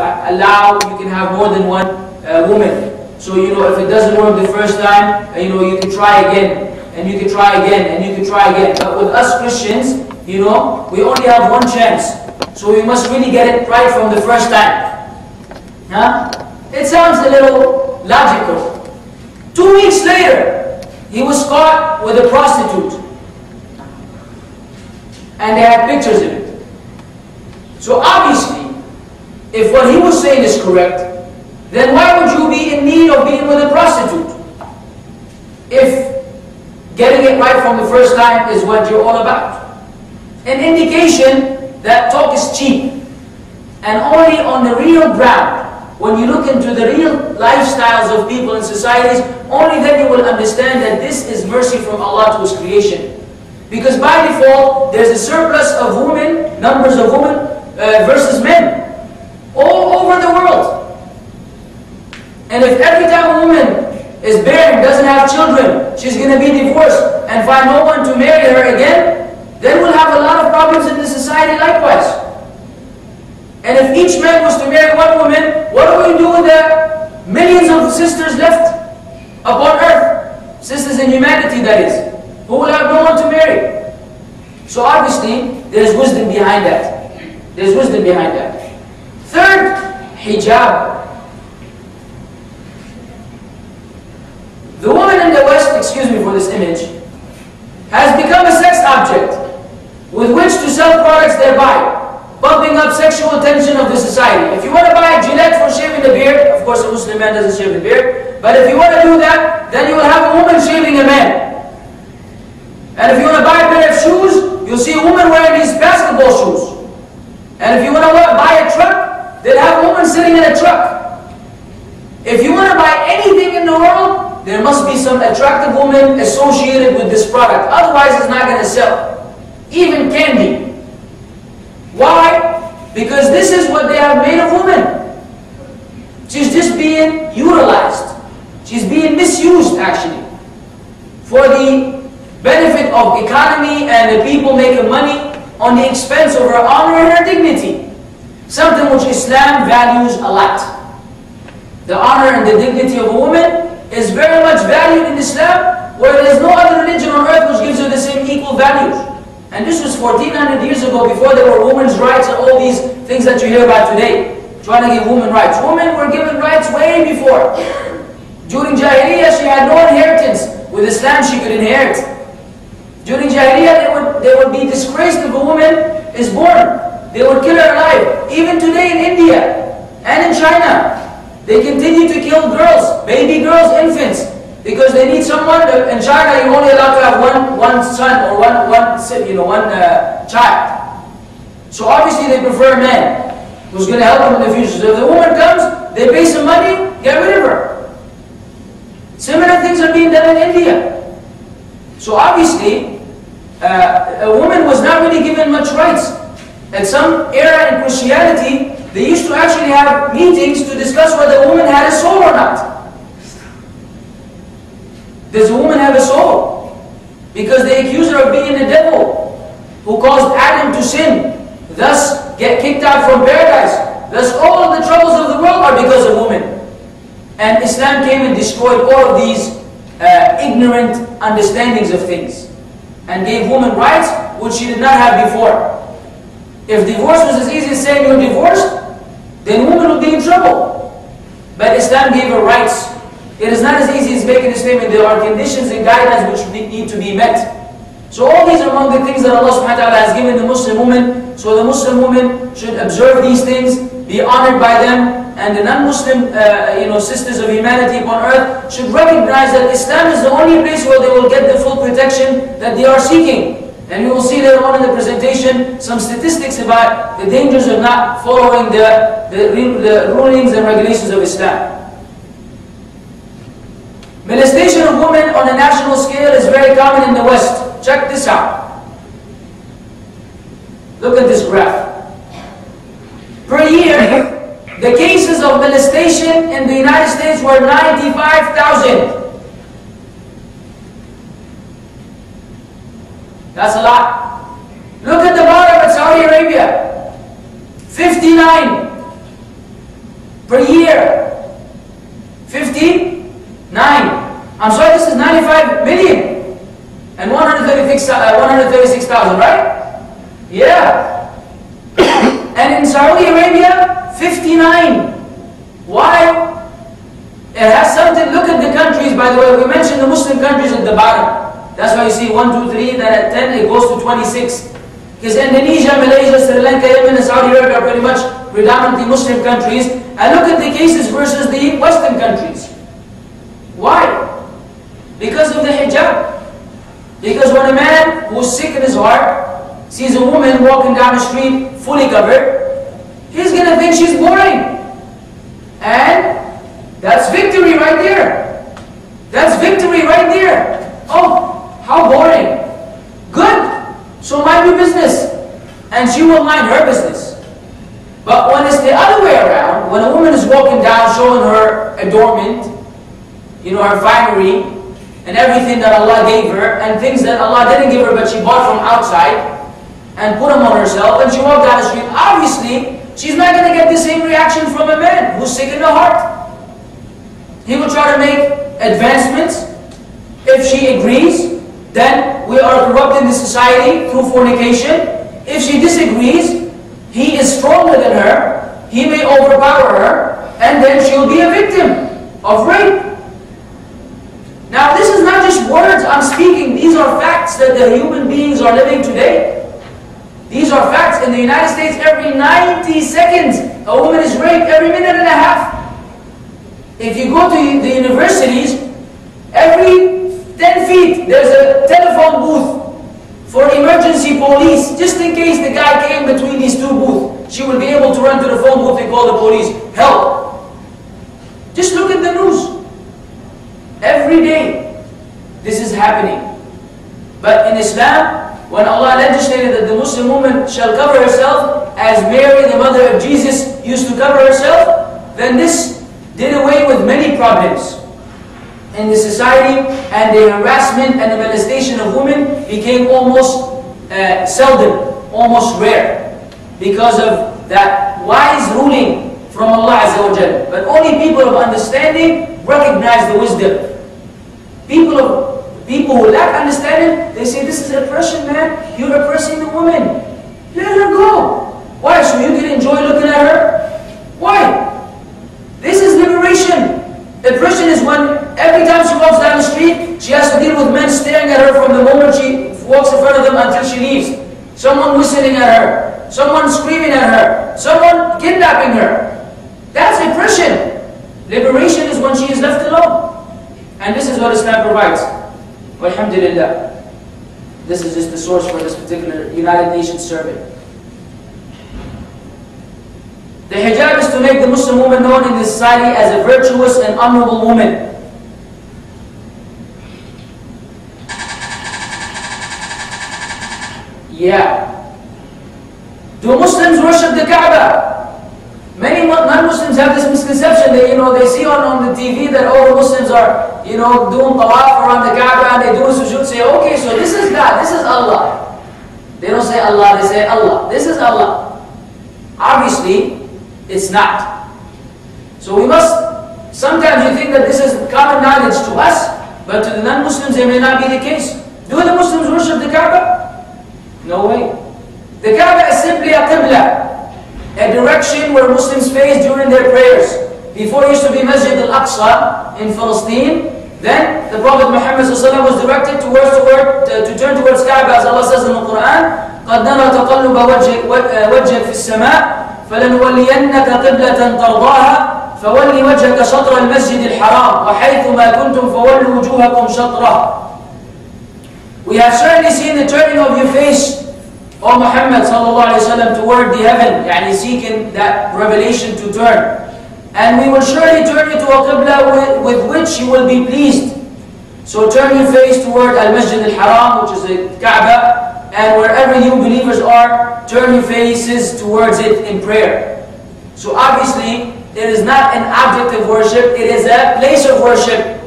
allow, you can have more than one woman. So, if it doesn't work the first time, you can try again, and you can try again, and you can try again. But with us Christians, we only have one chance. So we must really get it right from the first time. Huh? It sounds a little logical. 2 weeks later, he was caught with a prostitute. And they had pictures of it. So obviously, if what he was saying is correct, then why would you be in need of being with a prostitute? If getting it right from the first time is what you're all about. An indication that talk is cheap. And only on the real ground, when you look into the real lifestyles of people in societies, only then you will understand that this is mercy from Allah to His creation. Because by default, there's a surplus of women, numbers of women versus men, all over the world. And if every time a woman is barren, doesn't have children, she's going to be divorced and find no one to marry her again, then we'll have a lot of problems in the society likewise. And if each man was to marry one woman, what do we do with the millions of sisters left upon earth? Sisters in humanity, that is, who will have no one to marry. So obviously, there is wisdom behind that. There is wisdom behind that. Third, hijab. The woman in the West, excuse me for this image, has become a sex object with which to sell products thereby, bumping up sexual tension of the society. If you want to buy a Gillette for shaving the beard, of course a Muslim man doesn't shave the beard, but if you want to do that, then you will have a woman shaving a man. And if you want to buy a pair of shoes, you'll see a woman wearing these basketball shoes. And if you want to buy a truck, they'll have a woman sitting in a truck. If you want to buy anything in the world, there must be some attractive woman associated with this product. Otherwise, it's not going to sell. Even candy. Why? Because this is what they have made of woman. She's just being utilized. She's being misused, actually, for the benefit of economy and the people making money on the expense of her honor and her dignity. Something which Islam values a lot. The honor and the dignity of a woman is very much valued in Islam, where there is no other religion on earth which gives her the same equal values. And this was 1400 years ago, before there were women's rights and all these things that you hear about today, trying to give women rights. Women were given rights way before. During Jahiliyyah, she had no inheritance. With Islam, she could inherit. During Jahiliyyah, they would be disgraced if a woman is born. They would kill her alive. Even today in India and in China, they continue to kill girls, baby girls, infants, because they need someone. In China, you're only allowed to have one son or one child. So obviously they prefer a man who's going to help them in the future. So if the woman comes, they pay some money, get rid of her. Similar things are being done in India. So obviously, a woman was not really given much rights. At some era in Christianity, they used to actually have meetings to discuss whether a woman had a soul or not. Does a woman have a soul? Because they accuse her of being the devil who caused Adam to sin, thus get kicked out from paradise. Thus all of the troubles of the world are because of women. And Islam came and destroyed all of these ignorant understandings of things and gave women rights which she did not have before. If divorce was as easy as saying you're divorced, then women would be in trouble. But Islam gave her rights. It is not as easy as making a statement. There are conditions and guidelines which need to be met. So all these are among the things that Allah subhanahu wa ta'ala has given the Muslim woman. So the Muslim woman should observe these things, be honored by them, and the non-Muslim sisters of humanity upon earth should recognize that Islam is the only place where they will get the full protection that they are seeking. And you will see later on in the presentation some statistics about the dangers of not following the rulings and regulations of Islam. Molestation of women on a national scale is very common in the West. Check this out. Look at this graph. Per year, the cases of molestation in the United States were 95,000. That's a lot. Look at the bottom at Saudi Arabia. 59. per year. 59. I'm sorry, this is 95 million and 136,000, right? Yeah. And in Saudi Arabia, 59. Why? It has something. Look at the countries, by the way. We mentioned the Muslim countries at the bottom. That's why you see 1, 2, 3, then at 10 it goes to 26. Because Indonesia, Malaysia, Sri Lanka, Yemen, and Saudi Arabia are pretty much predominantly Muslim countries. And look at the cases versus the Western countries. Why? Because of the hijab. Because when a man who's sick in his heart sees a woman walking down the street fully covered, he's going to think she's boring. And that's victory right there. That's victory right there. Oh, how boring. Good. So mind your business. And she will mind her business. But when it's the other way around, when a woman is walking down showing her adornment, you know, her finery, and everything that Allah gave her, and things that Allah didn't give her but she bought from outside, and put them on herself, and she walked down the street, obviously, she's not going to get the same reaction from a man who's sick in the heart. He will try to make advancements. If she agrees, then we are corrupting the society through fornication. If she disagrees, he is stronger than her, he may overpower her, and then she'll be a victim of rape. Now this is not just words I'm speaking, these are facts that the human beings are living today. These are facts. In the United States, every 90 seconds, a woman is raped, every minute and a half. If you go to the universities, every 10 feet, there's a telephone booth for emergency police, just in case the guy came between these two booths. She will be able to run to the phone booth and call the police. Help! Just look at the news. Every day, this is happening. But in Islam, when Allah legislated that the Muslim woman shall cover herself as Mary, the mother of Jesus, used to cover herself, then this did away with many problems in the society, and the harassment and the molestation of women became almost seldom, almost rare, because of that wise ruling from Allah Azza wa Jalla. But only people of understanding recognize the wisdom. People who lack understanding, they say, this is oppression, man. You're oppressing the woman. Let her go. Why? So you can enjoy looking at her? Why? This is liberation. Oppression is when every time she walks down the street, she has to deal with men staring at her from the moment she walks in front of them until she leaves. Someone whistling at her. Someone screaming at her. Someone kidnapping her. That's oppression. Liberation is when she is left alone. And this is what Islam provides. Alhamdulillah. This is just the source for this particular United Nations survey. The hijab is to make the Muslim woman known in this society as a virtuous and honorable woman. Yeah. Do Muslims worship the Kaaba? Many non-Muslims have this misconception that, they see on the TV that all the Muslims are, doing tawaf around the Kaaba and they do sujood, say, okay, so this is God, this is Allah. They don't say Allah, they say Allah. This is Allah. Obviously, it's not. So we must, sometimes you think that this is common knowledge to us, but to the non-Muslims it may not be the case. Do the Muslims worship the Kaaba? No way. The Kaaba is simply a qibla, a direction where Muslims face during their prayers. Before it used to be Masjid al-Aqsa in Palestine, then the Prophet Muhammad ﷺ was directed to turn towards Kaaba, as Allah says in the Quran, قَدْ نَرَى تَقَلُّبَ وَجْهَكَ فِي السَّمَاءِ فَلَنُوَلِّيَنَّكَ قِبْلَةً تَرْضَاهَا فَوَلِّ وَجْهَكَ شَطْرَ الْمَسْجِدِ الْحَرَامِ وَحَيْثُ مَا كُنْتُمْ فَوَلُّوا وُجُوهَكُمْ شَطْرَهُ. We have certainly seen the turning of your face, O Muhammad ﷺ, toward the heaven, yani seeking that revelation to turn. And we will surely turn you to a qibla with which you will be pleased. So turn your face toward Al-Masjid Al-Haram, which is the Kaaba, and wherever you believers are, turn your faces towards it in prayer. So obviously, it is not an object of worship, it is a place of worship.